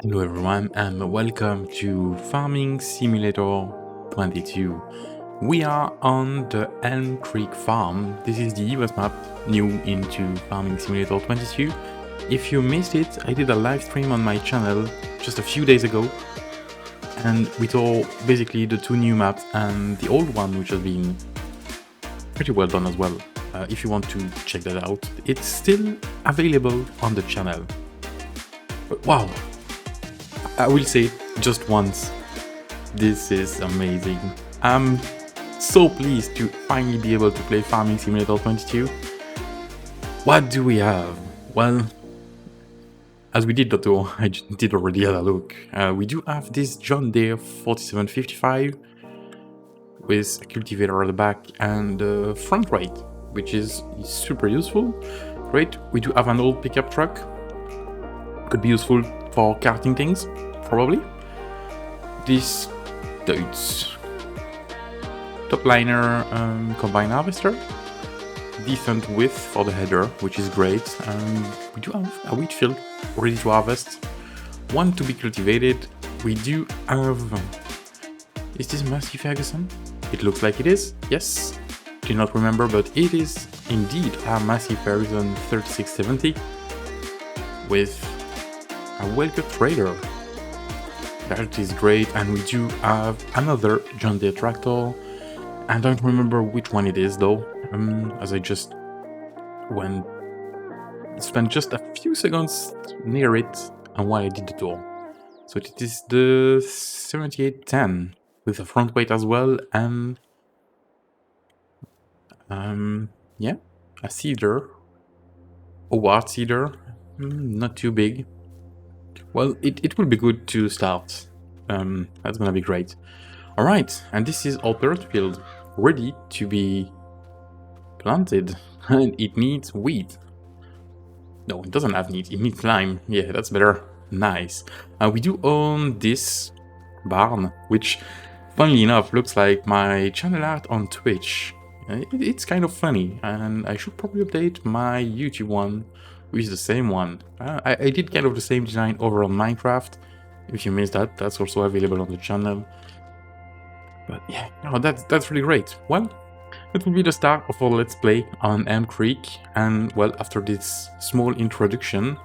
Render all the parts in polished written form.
Hello everyone and welcome to Farming Simulator 22. We are on the Elmcreek farm. This is the US map new into Farming Simulator 22. If you missed it, I did a live stream on my channel just a few days ago and we saw basically the two new maps and the old one, which has been pretty well done as well. If you want to check that out, it's still available on the channel. But wow, I will say just once, this is amazing. I'm so pleased to finally be able to play Farming Simulator 22. What do we have? Well, as we did the tour, I did already have a look. We do have this John Deere 4755 with a cultivator at the back and a front right, which is super useful. Great. We do have an old pickup truck. Could be useful for carting things, probably. This dude's top liner combine harvester, decent width for the header, which is great. We do have a wheat field ready to harvest, one to be cultivated. We do have, is this Massey Ferguson? It looks like it is, yes. Do not remember, but it is indeed a Massey Ferguson 3670 with a well-cut trailer. That is great, and we do have another John Deere tractor. I don't remember which one it is though, as I just spent just a few seconds near it and while I did the tour. So it is the 7810 with a front weight as well, and yeah, a seeder, a watt seeder, not too big. Well, it will be good to start. That's gonna be great. All right, and this is our dirt field, ready to be planted, and it needs wheat. No, it doesn't have wheat, it needs lime. Yeah, that's better. Nice. We do own this barn, which, funnily enough, looks like my channel art on Twitch. It's kind of funny, and I should probably update my YouTube one with the same one. I did kind of the same design over on Minecraft. If you missed that, that's also available on the channel. But yeah, no, that's really great. Well, it will be the start of our Let's Play on Elmcreek, and well, after this small introduction,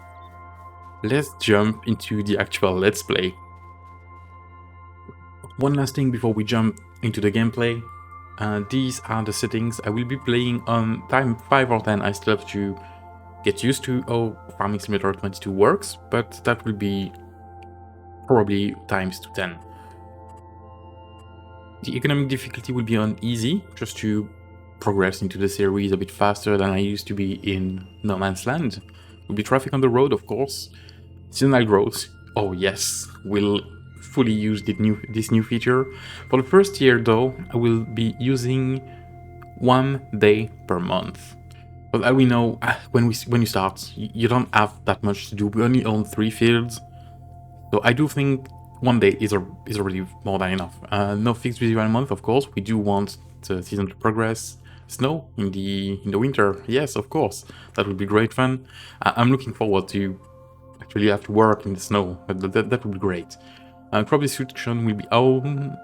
let's jump into the actual Let's Play. One last thing before we jump into the gameplay. These are the settings. I will be playing on time 5 or 10. I still have to get used to how Farming Simulator 22 works, but that will be probably times to 10. The economic difficulty will be on easy, just to progress into the series a bit faster than I used to be in No Man's Land. Will be traffic on the road, of course. Seasonal growth. Oh yes, we'll fully use this new feature. For the first year though, I will be using 1 day per month. But as we know, when you start, you don't have that much to do. We only own 3 fields, so I do think 1 day is already more than enough. No fixed visual month, of course. We do want the season to progress. Snow in the winter, yes, of course. That would be great fun. I'm looking forward to actually have to work in the snow. That would be great. Crop destruction will be on.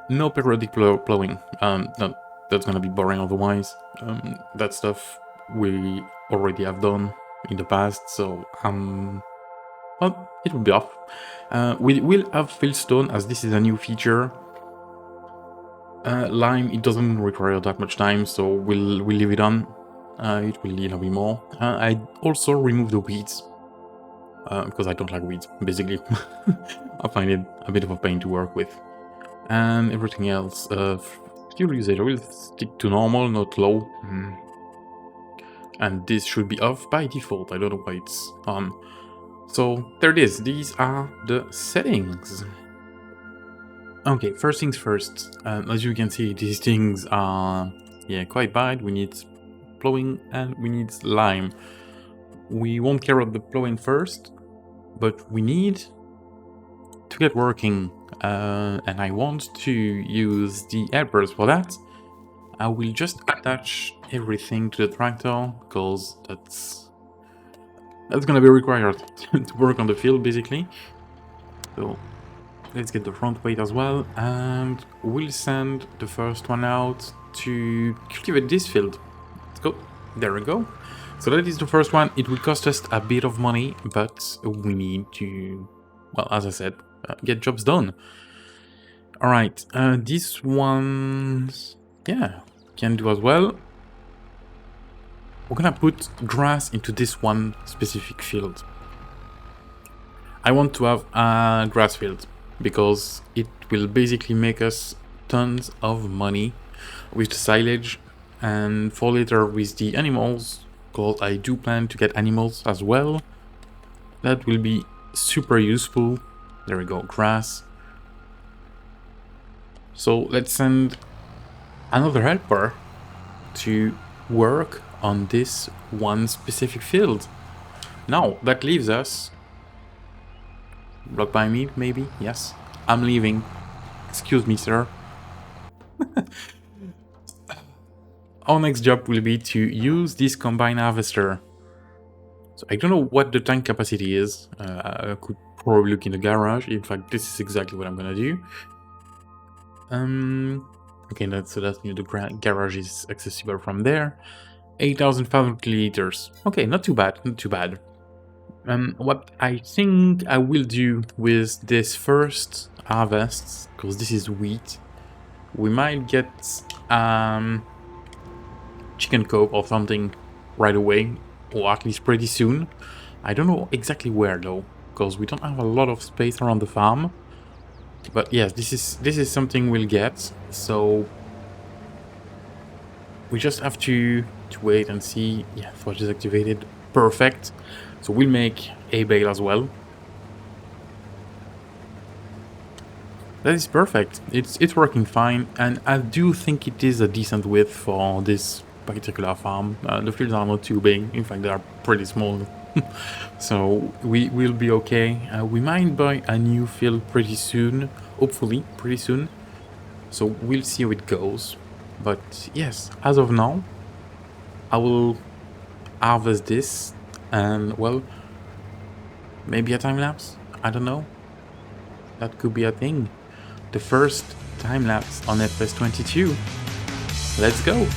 No periodic plowing. No, that's gonna be boring otherwise. That stuff we already have done in the past, so well, it will be off. We will have fieldstone, as this is a new feature. Lime, it doesn't require that much time, so we'll leave it on. It will be more. I also remove the weeds, because I don't like weeds, basically. I find it a bit of a pain to work with. And everything else, fuel usage, I will stick to normal, not low. And this should be off by default, I don't know why it's on. So there it is, these are the settings. Okay, first things first, as you can see, these things are quite bad. We need plowing and we need lime. We won't care about the plowing first, but we need to get working, and I want to use the helpers for that. I will just attach everything to the tractor, because that's That's gonna be required to work on the field, basically. So let's get the front weight as well, and we'll send the first one out to cultivate this field. Let's go. There we go. So that is the first one. It will cost us a bit of money, but we need to, well, as I said, get jobs done. All right, this one, yeah, can do as well. We're gonna put grass into this one specific field. I want to have a grass field because it will basically make us tons of money with the silage, and for later with the animals, because I do plan to get animals as well. That will be super useful. There we go, grass. So let's send another helper to work on this one specific field. Now, that leaves us... Blocked by me, maybe? Yes. I'm leaving. Excuse me, sir. Our next job will be to use this combine harvester. So I don't know what the tank capacity is. I could probably look in the garage. In fact, this is exactly what I'm gonna do. Okay, so that's new. The garage is accessible from there. 8,500 liters. Okay, not too bad, not too bad. What I think I will do with this first harvest, because this is wheat, we might get chicken coop or something right away, or at least pretty soon. I don't know exactly where though, because we don't have a lot of space around the farm. But yes, this is something we'll get. So we just have to wait and see. Yeah, forge is activated. Perfect. So we'll make a bale as well. That is perfect. It's working fine, and I do think it is a decent width for this particular farm. The fields are not too big. In fact, they are pretty small. So we will be okay. We might buy a new field pretty soon. Hopefully, pretty soon. So we'll see how it goes. But yes, as of now, I will harvest this, and well, maybe a time lapse. I don't know. That could be a thing. The first time lapse on FS22. Let's go.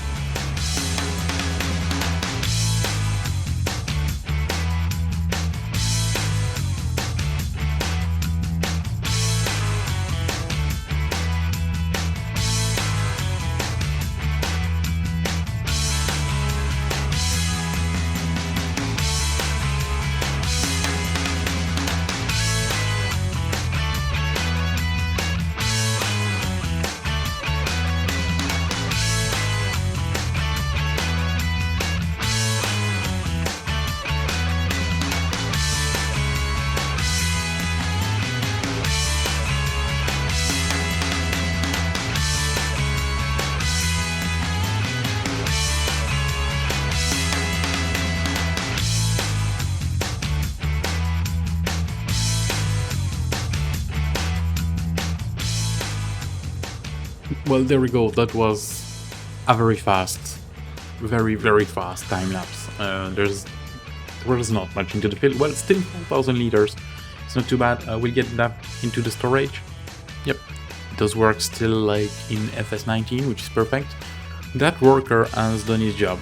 Well, there we go. That was a very fast, very fast time lapse. There's not much into the field. Well, still 4,000 liters. It's not too bad. We'll get that into the storage. Yep, it does work still like in FS19, which is perfect. That worker has done his job.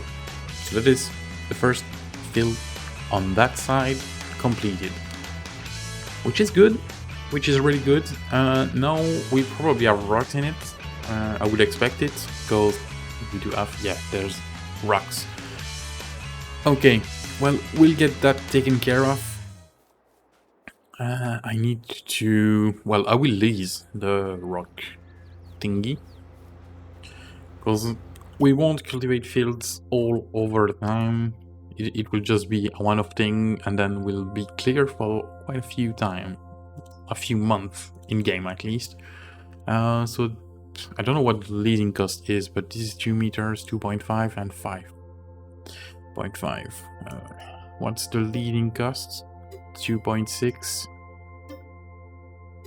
So that is the first field on that side completed, which is good, which is really good. Now we probably have rocks in it. I would expect it, because we do have, yeah, there's rocks. Okay, well, we'll get that taken care of. I need to, well, I will lease the rock thingy, because we won't cultivate fields all over the time. It will just be a one-off thing, and then we'll be clear for quite a few time, a few months in game at least. So I don't know what the leading cost is, but this is 2 meters, 2.5 and 5.5. What's the leading cost? 2.6,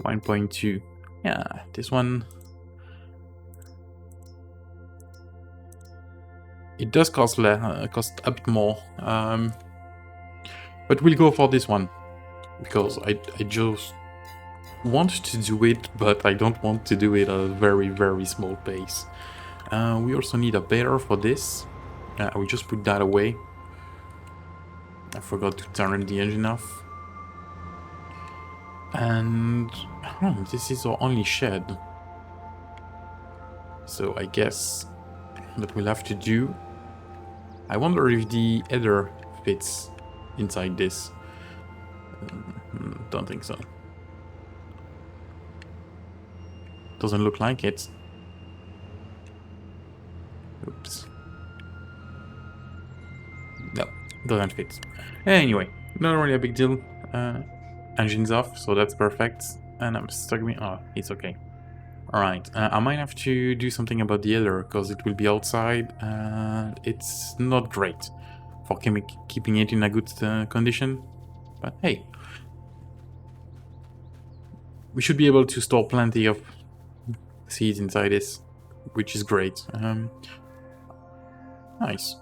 1.2. Yeah, this one, it does cost a bit more, but But we'll go for this one, because I just want to do it, but I don't want to do it at a very, very small pace. We also need a baler for this. I will just put that away. I forgot to turn the engine off. And this is our only shed. So I guess that we'll have to do... I wonder if the header fits inside this. Don't think so. Doesn't look like it. Oops. No, doesn't fit. Anyway, not really a big deal. Engine's off, so that's perfect. And I'm stuck with... Oh, it's okay. Alright, I might have to do something about the header, because it will be outside, and it's not great for keeping it in a good condition. But hey, we should be able to store plenty of seeds inside this, which is great. Nice.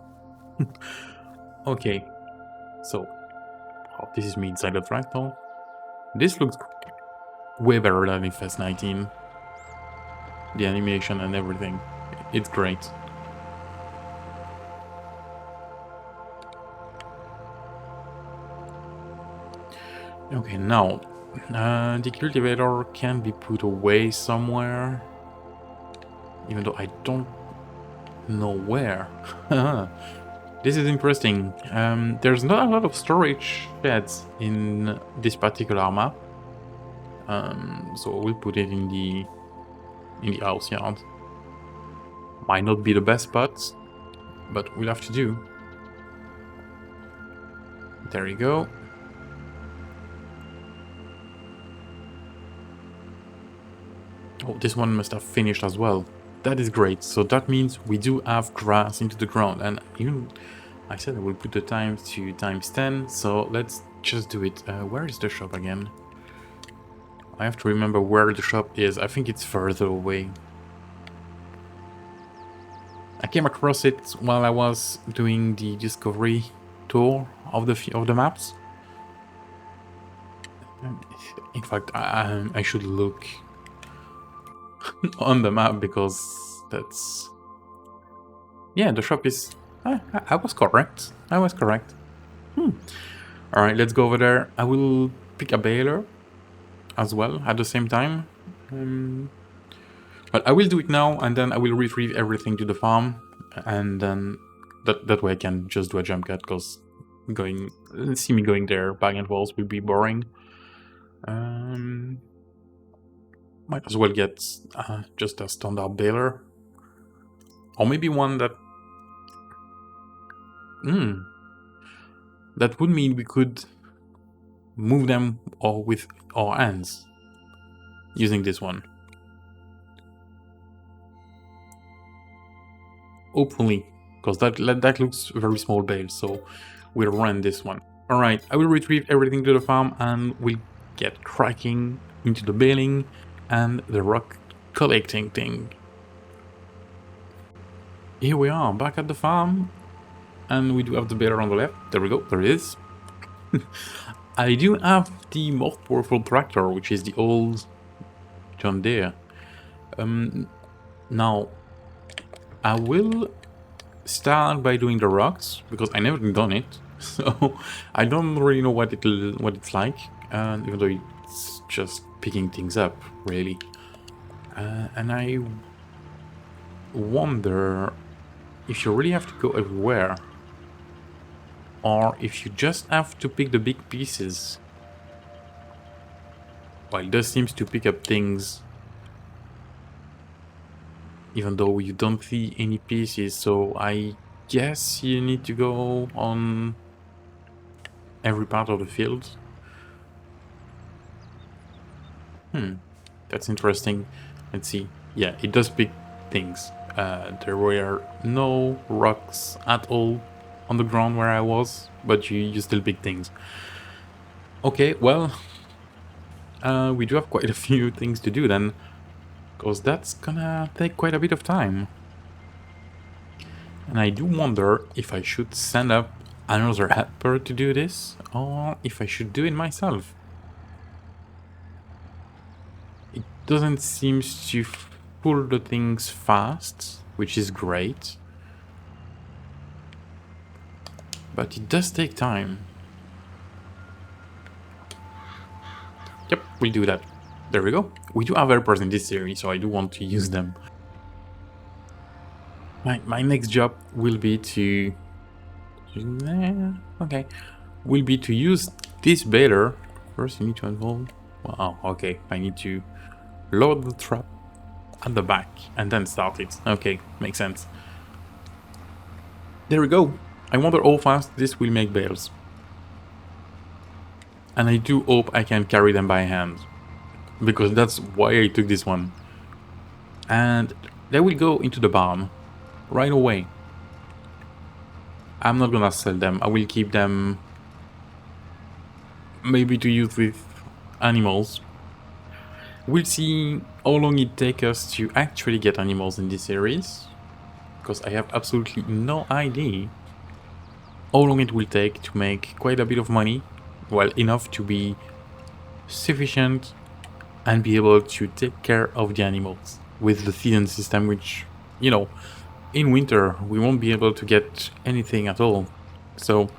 Okay, so this is me inside the tractor. This looks way better than in Fest 19. The animation and everything, it's great. Okay, now the cultivator can be put away somewhere, even though I don't know where. This is interesting. There's not a lot of storage sheds in this particular map, so we'll put it in the house yard. Might not be the best spot, but we'll have to do. There you go. Oh, this one must have finished as well. That is great. So that means we do have grass into the ground, and even I said I will put the time to ×10, so let's just do it. Where is the shop again? I have to remember where the shop is. I think it's further away. I came across it while I was doing the discovery tour of the maps. In fact, I should look on the map, because that's... Yeah, the shop is... I was correct. I was correct. Alright, let's go over there. I will pick a baler as well at the same time. But I will do it now, and then I will retrieve everything to the farm, and then that way I can just do a jump cut, because see me going there back and forth will be boring. Might as well get just a standard baler, or maybe one that that would mean we could move them or with our hands using this one. Hopefully, because that looks very small bale, so we'll run this one. Alright, I will retrieve everything to the farm, and we'll get cracking into the baling and the rock collecting thing. Here we are, back at the farm, and we do have the baler on the left. There we go, there it is. I do have the most powerful tractor, which is the old John Deere. Now, I will start by doing the rocks, because I never done it, so I don't really know what it's like, even though it's just picking things up, really. And I wonder if you really have to go everywhere, or if you just have to pick the big pieces. Well, it does seem to pick up things, even though you don't see any pieces, so I guess you need to go on every part of the field. That's interesting. Let's see. Yeah, it does pick things. There were no rocks at all on the ground where I was, but you still pick things. Okay, well, we do have quite a few things to do then, because that's gonna take quite a bit of time. And I do wonder if I should send up another helper to do this, or if I should do it myself. It doesn't seem to pull the things fast, which is great. But it does take time. Yep, we'll do that. There we go. We do have helpers in this series, so I do want to use them. My next job will be to... Okay. Will be to use this baler. First you need to unfold. Wow, okay. I need to load the trap at the back and then start it. Okay, makes sense. There we go. I wonder how fast this will make bales. And I do hope I can carry them by hand, because that's why I took this one. And they will go into the barn right away. I'm not gonna sell them. I will keep them maybe to use with animals. We'll see how long it takes us to actually get animals in this series, because I have absolutely no idea how long it will take to make quite a bit of money, well, enough to be sufficient and be able to take care of the animals with the season system, which, you know, in winter we won't be able to get anything at all. So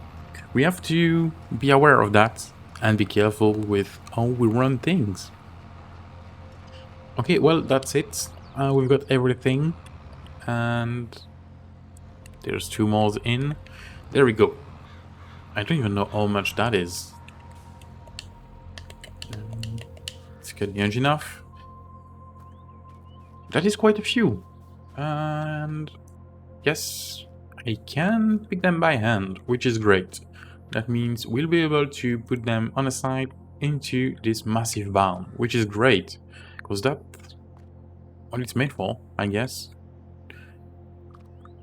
we have to be aware of that and be careful with how we run things. Okay, well, that's it. We've got everything, and there's 2 more in. There we go. I don't even know how much that is. Let's get the engine off. That is quite a few. And yes, I can pick them by hand, which is great. That means we'll be able to put them on a side into this massive barn, which is great, because that's what it's made for, I guess.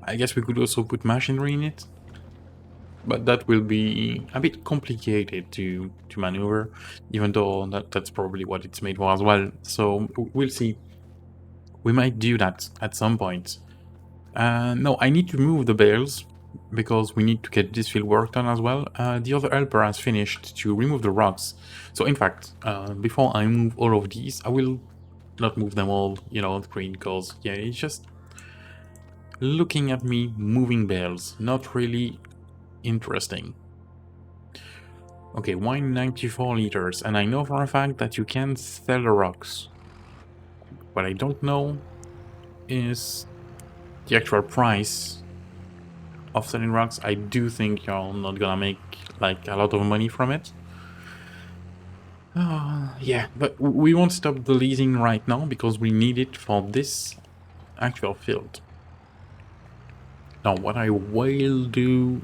I guess we could also put machinery in it, but that will be a bit complicated to maneuver, even though that's probably what it's made for as well. So we'll see. We might do that at some point. No, I need to move the bales, because we need to get this field work done as well. The other helper has finished to remove the rocks. So in fact, before I move all of these, I will not move them all, you know, on screen, because yeah, it's just looking at me moving bales, not really interesting. Okay, wine 94 liters, and I know for a fact that you can sell the rocks. What I don't know is the actual price of selling rocks. I do think you're not gonna make like a lot of money from it. Yeah, but we won't stop the leasing right now because we need it for this actual field. Now, what I will do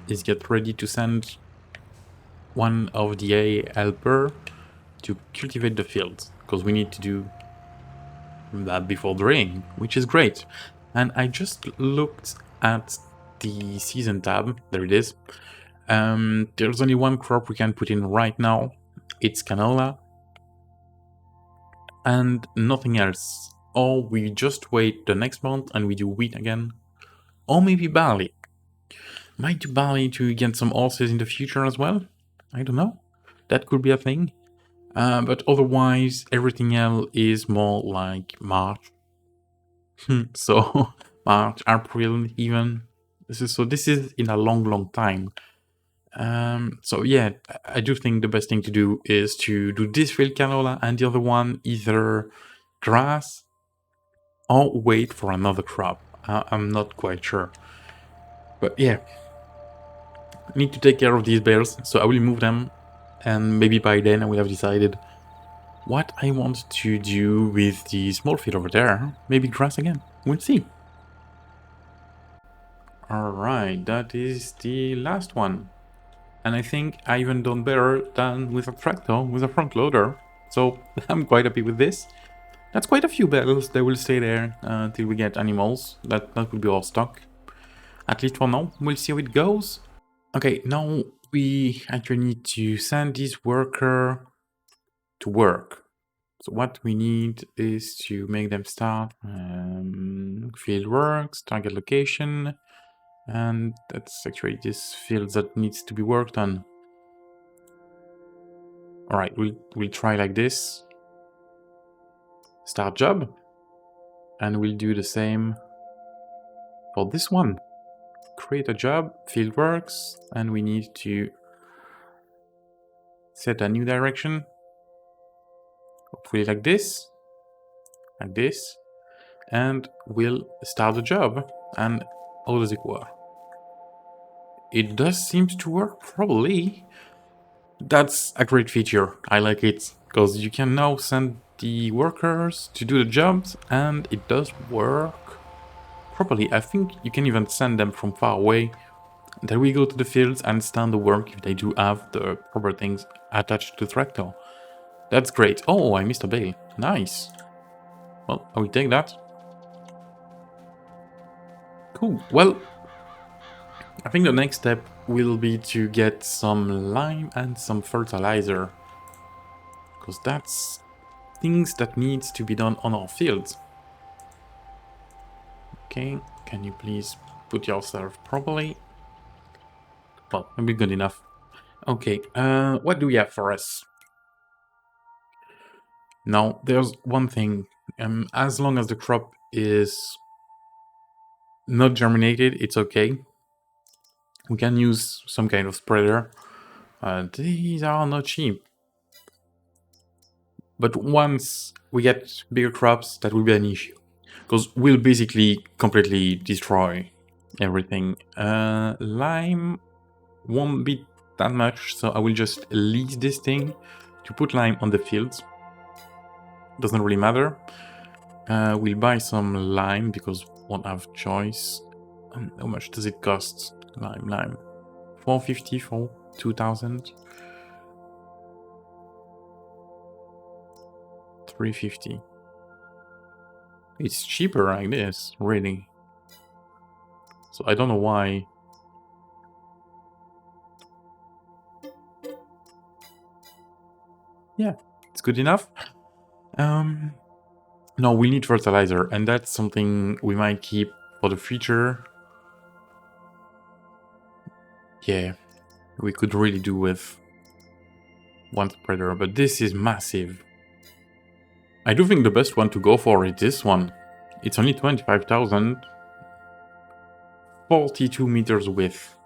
is get ready to send one of the A helper to cultivate the field, because we need to do that before the rain, which is great. And I just looked at the season tab. There it is. There's only one crop we can put in right now. It's canola and nothing else. Or we just wait the next month and we do wheat again. Or maybe barley. Might do barley to get some horses in the future as well. I don't know. That could be a thing. But otherwise, everything else is more like March. So March, April, even. This is in a long time. So yeah, I do think the best thing to do is to do this field canola and the other one either grass or wait for another crop. I'm not quite sure. But yeah, I need to take care of these bears, so I will move them, and maybe by then I will have decided what I want to do with the small field over there. Maybe grass again. We'll see. Alright, that is the last one. And I think I even done better than with a tractor, with a front loader. So I'm quite happy with this. That's quite a few battles. They will stay there till we get animals. That will be our stock. At least for now. We'll see how it goes. Okay, now we actually need to send this worker to work. So what we need is to make them start field works, target location. And that's actually this field that needs to be worked on. Alright, we'll try like this. Start job. And we'll do the same for this one. Create a job, field works, and we need to set a new direction. Hopefully like this. Like this. And we'll start the job. And how does it work? It does seem to work, probably. That's a great feature. I like it, because you can now send the workers to do the jobs, and it does work properly. I think you can even send them from far away. Then we go to the fields and stand the work if they do have the proper things attached to the tractor. That's great. Oh, I missed a bale. Nice. Well, I will take that. Cool. Well, I think the next step will be to get some lime and some fertilizer. Because that's things that needs to be done on our fields. Okay, can you please put yourself properly? Well, maybe good enough. Okay, what do we have for us? Now, there's one thing. As long as the crop is not germinated, it's okay. We can use some kind of spreader. These are not cheap. But once we get bigger crops, that will be an issue. Because we'll basically completely destroy everything. Lime won't be that much, so I will just lease this thing to put lime on the fields. Doesn't really matter. We'll buy some lime because we won't have choice. How much does it cost? Lime. 450 for 2000. 350. It's cheaper like this, really. So I don't know why. Yeah, it's good enough. No, we need fertilizer, and that's something we might keep for the future. Yeah, we could really do with one spreader, but this is massive. I do think the best one to go for is this one. It's only 25,000. 42 meters width.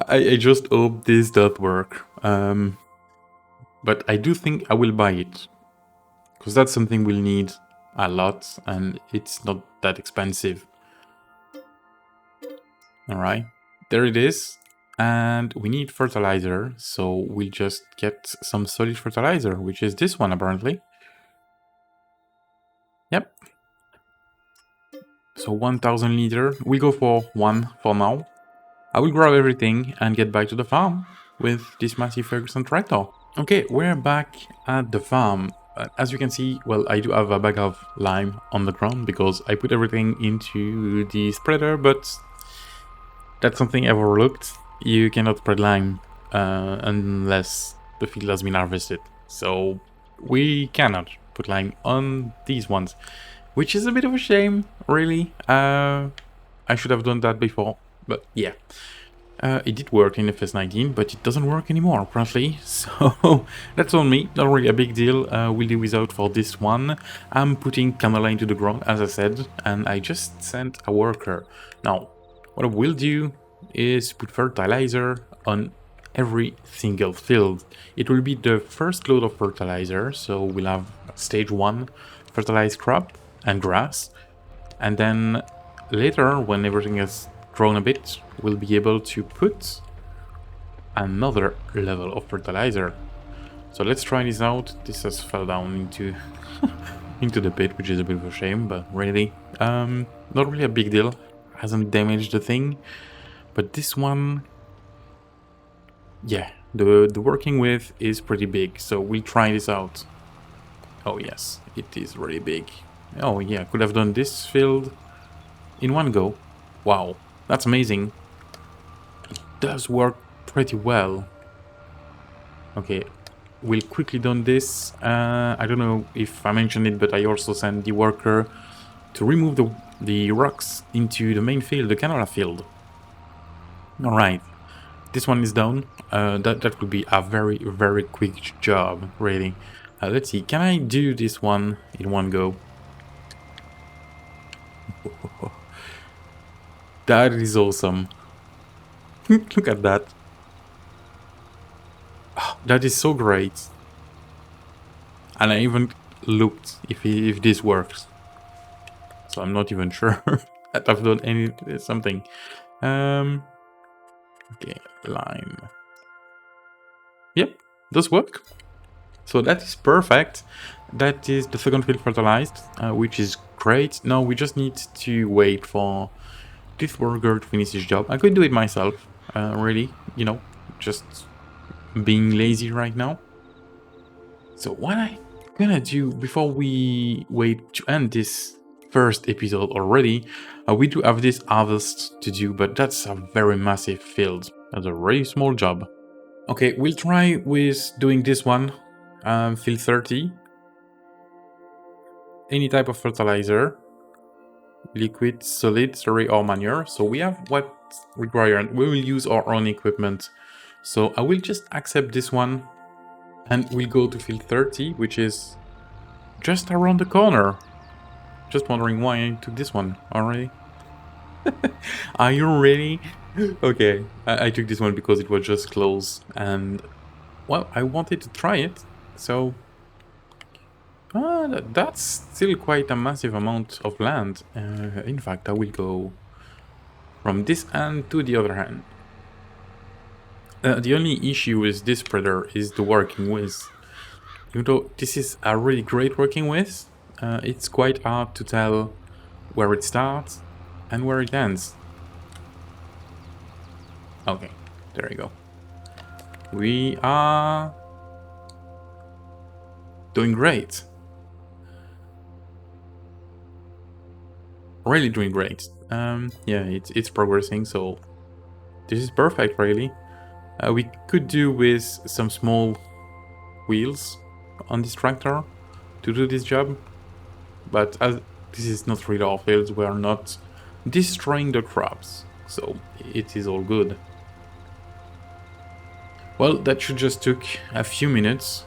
I just hope this does work. But I do think I will buy it. Because that's something we'll need a lot, and it's not that expensive. Alright, there it is. And we need fertilizer, so we'll just get some solid fertilizer, which is this one apparently. Yep. So 1000 liter. We'll go for one for now. I will grab everything and get back to the farm with this massive Ferguson tractor. Okay, we're back at the farm. As you can see, well, I do have a bag of lime on the ground because I put everything into the spreader, but that's something I've overlooked. You cannot spread lime unless the field has been harvested. So we cannot put lime on these ones, which is a bit of a shame, really. I should have done that before, but yeah. It did work in FS19, but it doesn't work anymore, apparently. So that's on me, not really a big deal. We'll do without for this one. I'm putting canola into the ground, as I said, and I just sent a worker. Now, what I will do is put fertilizer on every single field. It will be the first load of fertilizer, so we'll have stage 1 fertilized crop and grass, and then later, when everything has grown a bit, we'll be able to put another level of fertilizer. So let's try this out. This has fell down into into the pit, which is a bit of a shame, but really not really a big deal. Hasn't damaged the thing, but this one, yeah, the working with is pretty big, so we'll try this out. Oh yes, it is really big. Oh yeah, could have done this field in one go. Wow, that's amazing. It does work pretty well. Okay, we'll quickly done this. I don't know if I mentioned it, but I also sent the worker to remove the the rocks into the main field, the canola field. Alright, this one is done. That would be a very, very quick job, really. Let's see, can I do this one in one go? That is awesome. Look at that. Oh, that is so great. And I even looked if this works. So I'm not even sure that I've done something. Okay, lime. Yep, does work. So that is perfect. That is the second field fertilized, which is great. Now we just need to wait for this worker to finish his job. I could do it myself, really, you know, just being lazy right now. So what I'm gonna do before we wait to end this first episode already, we do have this harvest to do, but that's a very massive field. That's a very small job. Okay, we'll try with doing this one, field 30. Any type of fertilizer, liquid, solid, slurry, or manure. So we have what's required. We will use our own equipment. So I will just accept this one and we'll go to field 30, which is just around the corner. Just wondering why I took this one already. Are you ready? Okay, I took this one because it was just close and, well, I wanted to try it. So that's still quite a massive amount of land. In fact, I will go from this end to the other hand. The only issue with this spreader is the working with. Even though this is a really great working with, it's quite hard to tell where it starts and where it ends. Okay, there you go. We are doing great. Really doing great. Yeah, it's progressing, so this is perfect, really. We could do with some small wheels on this tractor to do this job, but as this is not really our fields, we are not destroying the crops, so it is all good. Well, that should just took a few minutes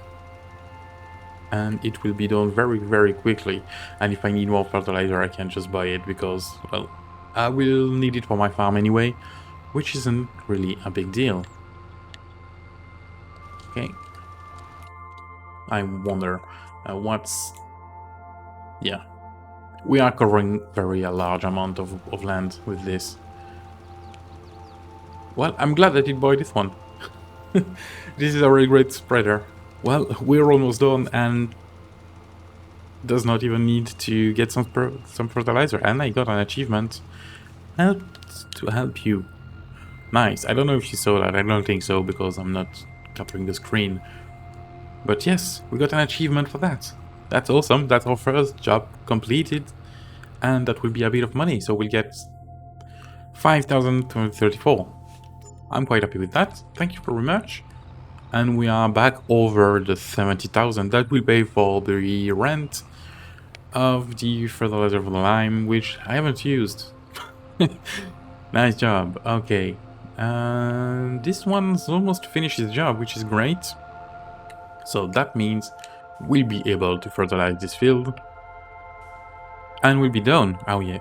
and it will be done very, very quickly. And if I need more fertilizer, I can just buy it because, well, I will need it for my farm anyway, which isn't really a big deal. Okay. I wonder what's... Yeah. We are covering a large amount of land with this. Well, I'm glad that you bought this one. This is a really great spreader. Well, we're almost done and does not even need to get some fertilizer. And I got an achievement. Helped to help you. Nice. I don't know if you saw that. I don't think so because I'm not capturing the screen. But yes, we got an achievement for that. That's awesome. That's our first job completed. And that will be a bit of money. So we'll get 5,234. I'm quite happy with that. Thank you very much. And we are back over the 70,000. That will pay for the rent of the fertilizer for the lime, which I haven't used. Nice job. Okay. This one's almost finished its job, which is great. So that means we'll be able to fertilize this field. And we'll be done. Oh yeah.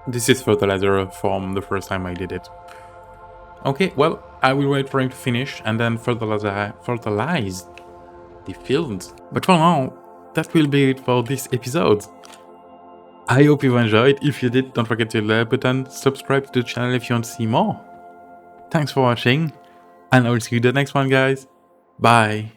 This is fertilizer from the first time I did it. Okay, well, I will wait for him to finish and then fertilize the field. But for now, that will be it for this episode. I hope you enjoyed. If you did, don't forget to hit the like button, subscribe to the channel if you want to see more. Thanks for watching, and I will see you in the next one, guys. Bye.